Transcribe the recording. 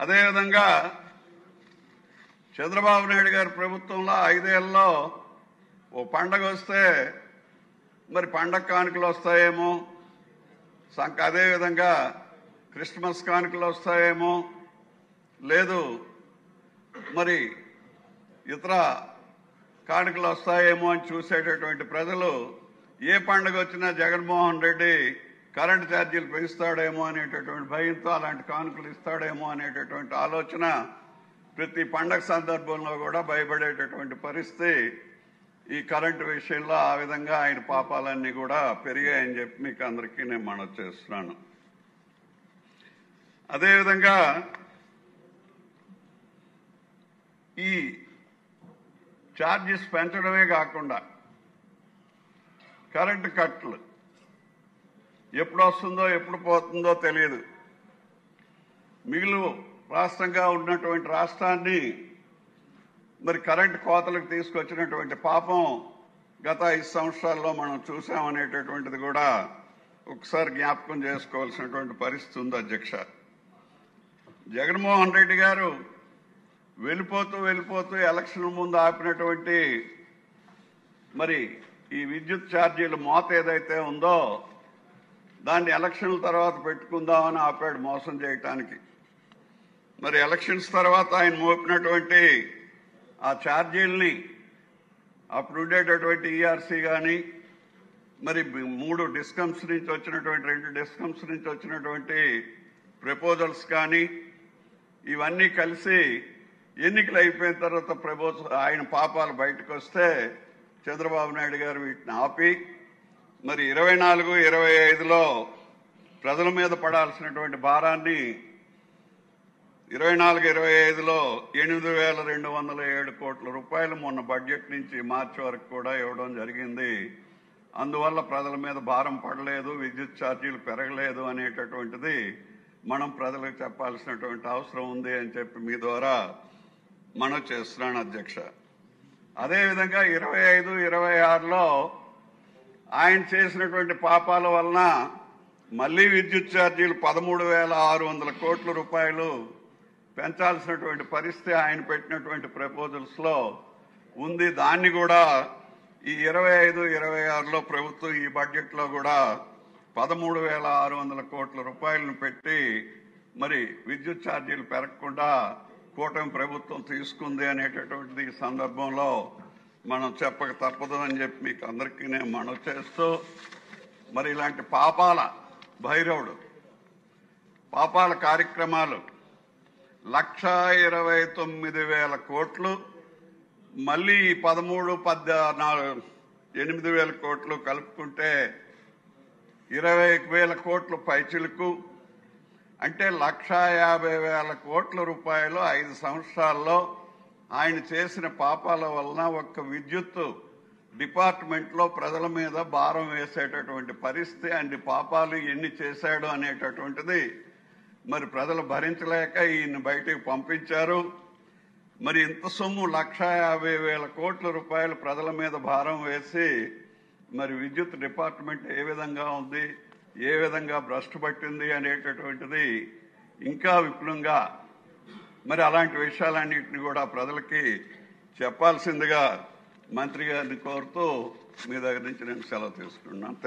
అదేవిధంగా చంద్రబాబు నాయుడు గారి ప్రభుత్వంలో 5 ఏళ్లలో ఓ పండగ వస్తే మరి పండగ కానుకలు వస్తాయేమో, అదేవిధంగా క్రిస్మస్ కానుకలు వస్తాయేమో, లేదు మరి ఇతర కానుకలు వస్తాయేమో అని చూసేటటువంటి ప్రజలు ఏ పండుగ వచ్చినా జగన్మోహన్ రెడ్డి కరెంటు ఛార్జీలు పెంచుతాడేమో అనేటటువంటి భయంతో అలాంటి కానుకలు ఇస్తాడేమో అనేటటువంటి ఆలోచన ప్రతి పండగ సందర్భంలో కూడా భయపడేటటువంటి పరిస్థితి ఈ కరెంటు విషయంలో ఆ విధంగా ఆయన పాపాలన్నీ కూడా పెరిగాయని చెప్పి మీకు అందరికీ నేను మనవి చేస్తున్నాను. అదేవిధంగా ఈ ఛార్జెస్ పెంచడమే కాకుండా కరెంటు కట్లు ఎప్పుడు వస్తుందో ఎప్పుడు పోతుందో తెలియదు. మిగులు రాష్ట్రంగా ఉన్నటువంటి రాష్ట్రాన్ని మరి కరెంటు కోతలకు తీసుకొచ్చినటువంటి పాపం గత 5 సంవత్సరాల్లో మనం చూసామనేటటువంటిది కూడా ఒకసారి జ్ఞాపకం చేసుకోవాల్సినటువంటి పరిస్థితి ఉంది అధ్యక్ష. జగన్మోహన్ రెడ్డి గారు వెళ్ళిపోతూ ఎలక్షన్ ముందు ఆపినటువంటి మరి ఈ విద్యుత్ ఛార్జీల మోత ఏదైతే ఉందో దాన్ని ఎలక్షన్ల తర్వాత పెట్టుకుందామని ఆపాడు మోసం చేయటానికి. మరి ఎలక్షన్స్ తర్వాత ఆయన మోపినటువంటి ఆ ఛార్జీల్ని అప్పుడు ఉండేటటువంటి ఈఆర్సీ కానీ మరి 2 డిస్కమ్స్ నుంచి వచ్చినటువంటి ప్రపోజల్స్ కానీ ఇవన్నీ కలిసి ఎన్నికలు అయిపోయిన తర్వాత ఆయన పాపాలు బయటకు వస్తే చంద్రబాబు నాయుడు గారు వీటిని ఆపి మరి 24-25లో ప్రజల మీద పడాల్సినటువంటి భారాన్ని 24-25లో 8,207 కోట్ల రూపాయలు మొన్న బడ్జెట్ నుంచి మార్చి వరకు కూడా ఇవ్వడం జరిగింది. అందువల్ల ప్రజల మీద భారం పడలేదు, విద్యుత్ ఛార్జీలు పెరగలేదు అనేటటువంటిది మనం ప్రజలకు చెప్పాల్సినటువంటి అవసరం ఉంది అని చెప్పి మీ ద్వారా మనం చేస్తున్నాను అధ్యక్ష. అదేవిధంగా 25-26లో ఆయన చేసినటువంటి పాపాల వలన మళ్లీ విద్యుత్ ఛార్జీలు 13,600 కోట్ల రూపాయలు పెంచాల్సినటువంటి పరిస్థితి ఆయన పెట్టినటువంటి ప్రపోజల్స్ లో ఉంది. దాన్ని కూడా ఈ 25-26లో ప్రభుత్వం ఈ బడ్జెట్ లో కూడా 13,600 కోట్ల రూపాయలను పెట్టి మరి విద్యుత్ ఛార్జీలు పెరగకుండా కూటమి ప్రభుత్వం తీసుకుంది అనేటటువంటిది ఈ సందర్భంలో మనం చెప్పక తప్పదు అని చెప్పి మీకు అందరికీ నేను మనవి చేస్తూ, మరి ఇలాంటి పాపాల భైరవుడు పాపాల కార్యక్రమాలు 1,29,000 కోట్లు మళ్ళీ 8,000 కోట్లు కలుపుకుంటే 20,000 కోట్లు పైచిలుకు అంటే 1,50,000 కోట్ల రూపాయలు 5 సంవత్సరాల్లో ఆయన చేసిన పాపాల వలన ఒక్క విద్యుత్ డిపార్ట్మెంట్లో ప్రజల మీద భారం వేసేటటువంటి పరిస్థితి, అన్ని పాపాలు ఎన్ని చేశాడు అనేటటువంటిది మరి ప్రజలు భరించలేక ఈయన బయటకు పంపించారు. మరి ఇంత సొమ్ము 1,50,000 కోట్ల రూపాయలు ప్రజల మీద భారం వేసి మరి విద్యుత్ డిపార్ట్మెంట్ ఏ విధంగా ఉంది, ఏ విధంగా భ్రష్టు పట్టింది అనేటటువంటిది ఇంకా విపులంగా మరి అలాంటి విషయాలన్నింటినీ కూడా ప్రజలకి చెప్పాల్సిందిగా మంత్రి గారిని కోరుతూ మీ దగ్గర నుంచి నేను సెలవు తీసుకున్నాను.